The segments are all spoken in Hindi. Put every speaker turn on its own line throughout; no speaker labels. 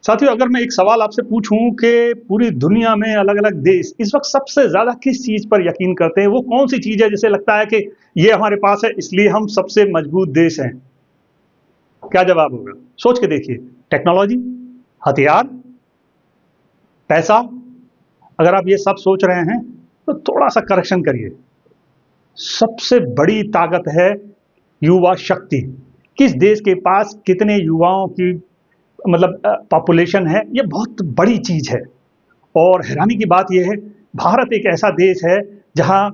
साथियों, अगर मैं एक सवाल आपसे पूछूं कि पूरी दुनिया में अलग अलग देश इस वक्त सबसे ज्यादा किस चीज पर यकीन करते हैं, वो कौन सी चीज है जिसे लगता है कि ये हमारे पास है इसलिए हम सबसे मजबूत देश हैं? क्या जवाब होगा? सोच के देखिए। टेक्नोलॉजी, हथियार, पैसा? अगर आप ये सब सोच रहे हैं तो थोड़ा सा करेक्शन करिए। सबसे बड़ी ताकत है युवा शक्ति। किस देश के पास कितने युवाओं की पॉपुलेशन है, ये बहुत बड़ी चीज है। और हैरानी की बात यह है, भारत एक ऐसा देश है जहां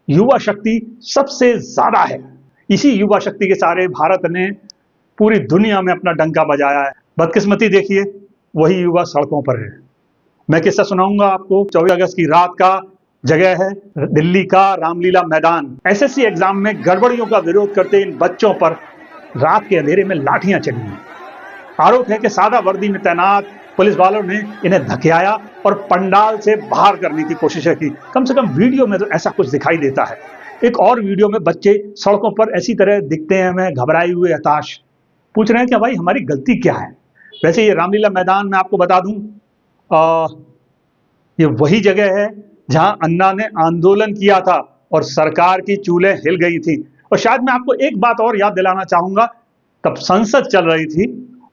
युवा शक्ति सबसे ज्यादा है। इसी युवा शक्ति के सहारे भारत ने पूरी दुनिया में अपना डंका बजाया है। बदकिस्मती देखिए, वही युवा सड़कों पर है। मैं किस्सा सुनाऊंगा आपको। 24 अगस्त की रात का जगह है दिल्ली का रामलीला मैदान। एसएससी एग्जाम में गड़बड़ियों का विरोध करते इन बच्चों पर रात के अंधेरे में लाठियां चली हैं। आरोप है कि सादा वर्दी में तैनात पुलिस वालों ने इन्हें धकेलाया और पंडाल से बाहर करने की कोशिश की। कम से कम वीडियो में तो ऐसा कुछ दिखाई देता है। एक और वीडियो में बच्चे सड़कों पर ऐसी तरह दिखते हैं, हमें घबराए हुए, हताश। पूछ रहे हैं कि भाई हमारी गलती क्या है? वैसे ये रामलीला मैदान, मैं आपको बता दूं, ये वही जगह है जहां अन्ना ने आंदोलन किया था और सरकार की चूल्हे हिल गई थी। और शायद मैं आपको एक बात और याद दिलाना चाहूंगा, तब संसद चल रही थी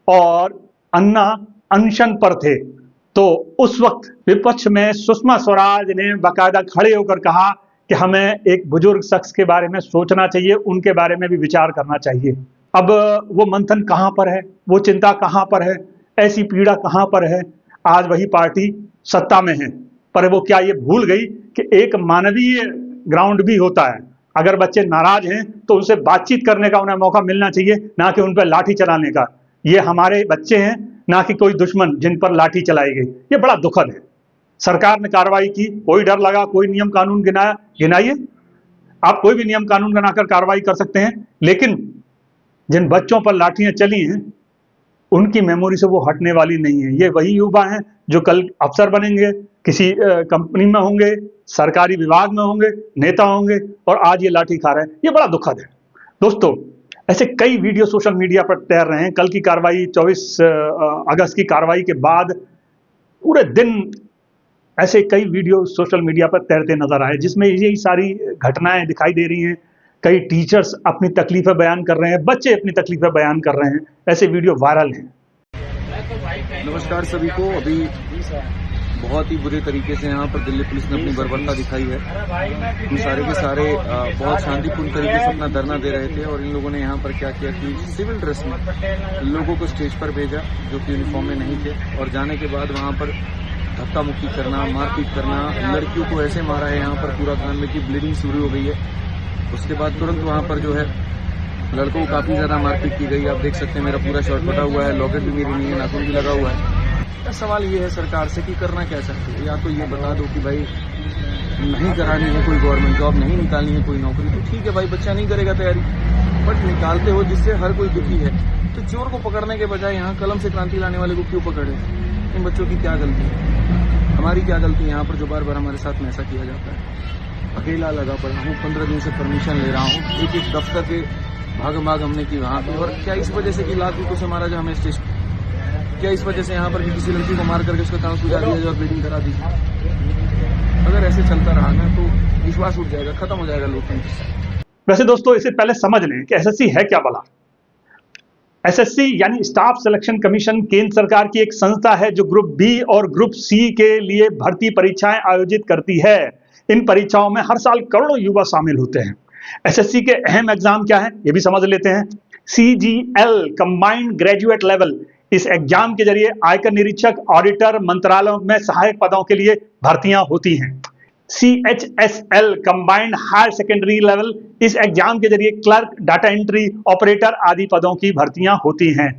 और अन्ना अनशन पर थे, तो उस वक्त विपक्ष में सुषमा स्वराज ने बाकायदा खड़े होकर कहा कि हमें एक बुजुर्ग शख्स के बारे में सोचना चाहिए, उनके बारे में भी विचार करना चाहिए। अब वो मंथन कहां पर है, वो चिंता कहां पर है, ऐसी पीड़ा कहां पर है? आज वही पार्टी सत्ता में है, पर वो क्या ये भूल गई कि एक मानवीय ग्राउंड भी होता है। अगर बच्चे नाराज हैं तो उनसे बातचीत करने का उन्हें मौका मिलना चाहिए, ना कि उन पर लाठी चलाने का। ये हमारे बच्चे हैं, ना कि कोई दुश्मन जिन पर लाठी चलाई गई। ये बड़ा दुखद है। सरकार ने कार्रवाई की, कोई डर लगा, कोई नियम कानून गिनाइए। आप कोई भी नियम कानून बनाकर कार्रवाई कर सकते हैं, लेकिन जिन बच्चों पर लाठियां चली हैं उनकी मेमोरी से वो हटने वाली नहीं है। ये वही युवा हैं जो कल अफसर बनेंगे, किसी कंपनी में होंगे, सरकारी विभाग में होंगे, नेता होंगे, और आज ये लाठी खा रहे हैं। ये बड़ा दुखद है। दोस्तों, ऐसे कई वीडियो सोशल मीडिया पर तैर रहे हैं। कल की कार्रवाई, 24 अगस्त की कार्रवाई के बाद पूरे दिन ऐसे कई वीडियो सोशल मीडिया पर तैरते नजर आए, जिसमें यही सारी घटनाएं दिखाई दे रही हैं। कई टीचर्स अपनी तकलीफें बयान कर रहे हैं, बच्चे अपनी तकलीफें बयान कर रहे हैं। ऐसे वीडियो वायरल हैं।
नमस्कार सभी को। अभी बहुत ही बुरे तरीके से यहाँ पर दिल्ली पुलिस ने अपनी बर्बरता दिखाई है। हम सारे के सारे बहुत शांतिपूर्ण तरीके से अपना धरना दे रहे थे, और इन लोगों ने यहाँ पर क्या किया कि सिविल ड्रेस में लोगों को स्टेज पर भेजा जो कि यूनिफॉर्म में नहीं थे, और जाने के बाद वहाँ पर धक्का मुक्की करना, मारपीट करना, लड़कियों को ऐसे मारा है यहाँ पर पूरा कान में की ब्लीडिंग शुरू हो गई है। उसके बाद तुरंत वहाँ पर जो है लड़कों को काफी ज्यादा मारपीट की गई। आप देख सकते हैं मेरा पूरा शर्ट फटा हुआ है, लॉकेट भी मेरी नहीं है, नाखून भी लगा हुआ है। सवाल ये है सरकार से कि करना क्या चाहते हैं। या तो ये बता दो कि भाई नहीं करानी है कोई गवर्नमेंट जॉब, नहीं निकालनी है कोई नौकरी, तो ठीक है भाई, बच्चा नहीं करेगा तैयारी, बट निकालते हो जिससे हर कोई दुखी है। तो चोर को पकड़ने के बजाय यहाँ कलम से क्रांति लाने वाले को क्यों पकड़े? इन बच्चों की क्या गलती है? हमारी क्या गलती है यहाँ पर जो बार बार हमारे साथ में ऐसा किया जाता है? अकेला लगा पड़ा हूँ, 15 दिन से परमिशन ले रहा हूँ, एक एक दफ्तर के भाग हमने की वहाँ पे। और क्या इस वजह से कि लाख रुपये से मारा जाए हमें स्टेज, क्या इस वजह से यहाँ पर किसी लड़की को मार करके उसका कान सुझा दिया जाए और ब्लीडिंग करा दीजिए? अगर ऐसे चलता रहा ना तो विश्वास उठ जाएगा, खत्म हो जाएगा लोकतंत्र।
वैसे दोस्तों, इससे पहले समझ लें कि एसएससी है क्या भला। एसएससी यानी स्टाफ सिलेक्शन कमीशन केंद्र सरकार की एक संस्था है जो ग्रुप बी और ग्रुप सी के लिए भर्ती परीक्षाएं आयोजित करती है। इन परीक्षाओं में हर साल करोड़ों युवा शामिल होते हैं। एसएससी के अहम एग्जाम क्या है, ये भी समझ लेते हैं। CGL कंबाइंड ग्रेजुएट लेवल, इस एग्जाम के जरिए आयकर निरीक्षक, ऑडिटर, मंत्रालयों में सहायक पदों के लिए भर्तियां होती हैं। CHSL combined higher secondary level, इस एग्जाम के जरिए क्लर्क, डाटा एंट्री ऑपरेटर आदि पदों की भर्तियां होती हैं।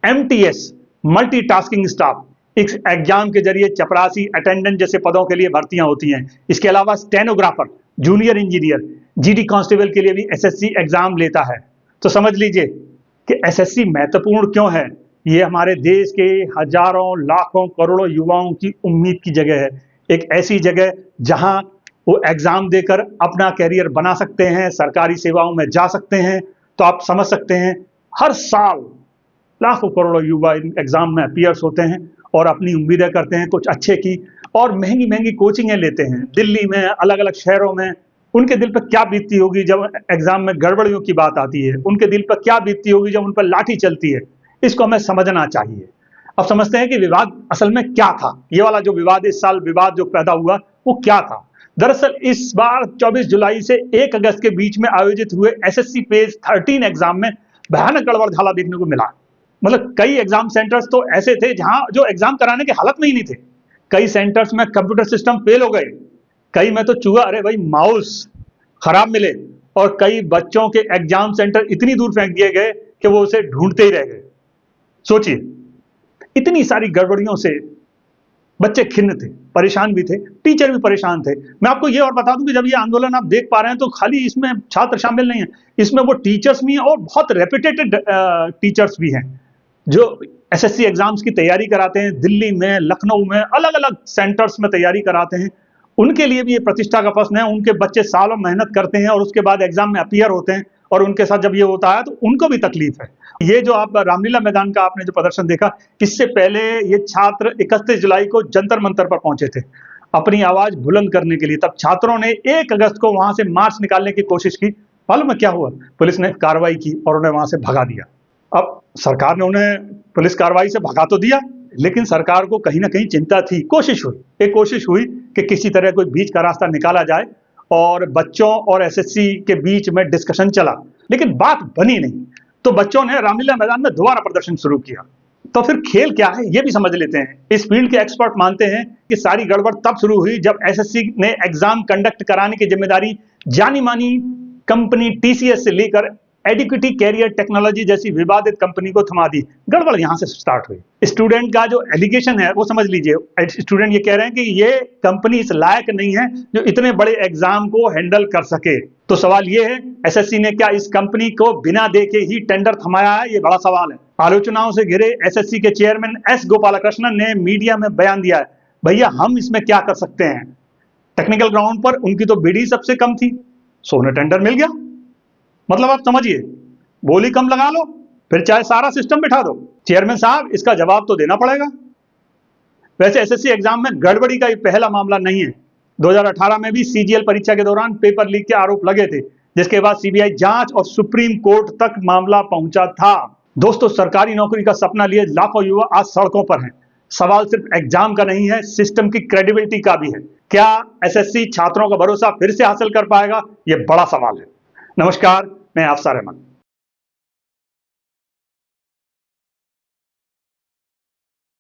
MTS मल्टीटास्किंग स्टाफ, इस एग्जाम के जरिए चपरासी, अटेंडेंट जैसे पदों के लिए भर्तियां होती हैं। इसके अलावा stenographer, junior engineer, GD constable के लिए भी एसएससी एग्जाम लेता है। तो समझ लीजिए कि एसएससी महत्वपूर्ण क्यों है। ये हमारे देश के हजारों, लाखों, करोड़ों युवाओं की उम्मीद की जगह है। एक ऐसी जगह जहां वो एग्जाम देकर अपना कैरियर बना सकते हैं, सरकारी सेवाओं में जा सकते हैं। तो आप समझ सकते हैं, हर साल लाखों करोड़ों युवा इन एग्जाम में अपीयर्स होते हैं और अपनी उम्मीदें करते हैं कुछ अच्छे की, और महंगी महंगी कोचिंगें लेते हैं दिल्ली में, अलग अलग शहरों में। उनके दिल पर क्या बीतती होगी जब एग्जाम में गड़बड़ियों की बात आती है, उनके दिल पर क्या बीतती होगी जब उन पर लाठी चलती है, इसको हमें समझना चाहिए। अब समझते हैं कि विवाद असल में क्या था। ये वाला जो विवाद, इस साल विवाद जो पैदा हुआ वो क्या था। दरअसल इस बार 24 जुलाई से 1 अगस्त के बीच में आयोजित हुए एसएससी पेज 13 एग्जाम में भयानक गड़बड़झाला देखने को मिला। मतलब कई एग्जाम सेंटर्स तो ऐसे थे जहां जो एग्जाम कराने की हालत में ही नहीं थे। कई सेंटर्स में कंप्यूटर सिस्टम फेल हो गए, कई में तो चूहा, अरे भाई, माउस खराब मिले, और कई बच्चों के एग्जाम सेंटर इतनी दूर फेंक दिए गए कि वो उसे ढूंढते ही रह गए। सोचिए, इतनी सारी गड़बड़ियों से बच्चे खिन्न थे, परेशान भी थे, टीचर भी परेशान थे। मैं आपको ये और बता दूं कि जब ये आंदोलन आप देख पा रहे हैं तो खाली इसमें छात्र शामिल नहीं है, इसमें वो टीचर्स भी हैं और बहुत रेपुटेटेड टीचर्स भी हैं जो एसएससी एग्जाम्स की तैयारी कराते हैं, दिल्ली में, लखनऊ में, अलग अलग सेंटर्स में तैयारी कराते हैं। उनके लिए भी ये प्रतिष्ठा का प्रश्न है। उनके बच्चे सालों मेहनत करते हैं और उसके बाद एग्जाम में अपीयर होते हैं, और उनके साथ जब ये होता है तो उनको भी तकलीफ है। ये जो आप रामलीला मैदान का आपने जो प्रदर्शन देखा, इससे पहले ये छात्र 31 जुलाई को जंतर मंतर पर पहुंचे थे अपनी आवाज बुलंद करने के लिए। तब छात्रों ने 1 अगस्त को वहां से मार्च निकालने की कोशिश की। मालूम है क्या हुआ? पुलिस ने कार्रवाई की और उन्हें वहां से भगा दिया। अब सरकार ने उन्हें पुलिस कार्रवाई से भगा तो दिया, लेकिन सरकार को कहीं ना कहीं चिंता थी। एक कोशिश हुई कि किसी तरह कोई बीच का रास्ता निकाला जाए, और बच्चों और एसएससी के बीच में डिस्कशन चला, लेकिन बात बनी नहीं। तो बच्चों ने रामलीला मैदान में दोबारा प्रदर्शन शुरू किया। तो फिर खेल क्या है ये भी समझ लेते हैं। इस फील्ड के एक्सपर्ट मानते हैं कि सारी गड़बड़ तब शुरू हुई जब एसएससी ने एग्जाम कंडक्ट कराने की जिम्मेदारी जानी मानी कंपनी टीसीएस से लेकर एडिक्विटी कैरियर टेक्नोलॉजी जैसी विवादित कंपनी को थमा दी। गड़बड़ यहां से स्टार्ट हुई। स्टूडेंट का जो एलिगेशन है वो समझ लीजिए। स्टूडेंट ये कह रहे हैं कि ये कंपनी इस लायक नहीं है जो इतने बड़े एग्जाम को हैंडल कर सके। तो सवाल ये है, एसएससी ने क्या इस कंपनी को बिना देखे ही टेंडर थमाया है? ये बड़ा सवाल है। आलोचनाओं से घिरे एसएससी के चेयरमैन एस गोपालकृष्णन ने मीडिया में बयान दिया है, भैया हम इसमें क्या कर सकते हैं, टेक्निकल ग्राउंड पर उनकी तो बिड ही सबसे कम थी, सो उन्हें टेंडर मिल गया। मतलब आप समझिए, बोली कम लगा लो फिर चाहे सारा सिस्टम बिठा दो। चेयरमैन साहब, इसका जवाब तो देना पड़ेगा। वैसे एसएससी एग्जाम में गड़बड़ी का ये पहला मामला नहीं है। 2018 में भी सीजीएल परीक्षा के दौरान पेपर लीक के आरोप लगे थे, जिसके बाद सीबीआई जांच और सुप्रीम कोर्ट तक मामला पहुंचा था। दोस्तों, सरकारी नौकरी का सपना लिए लाखों युवा आज सड़कों पर हैं। सवाल सिर्फ एग्जाम का नहीं है, सिस्टम की क्रेडिबिलिटी का भी है। क्या एसएससी छात्रों का भरोसा फिर से हासिल कर पाएगा? यह बड़ा सवाल है। नमस्कार, मैं अफसर अहमद।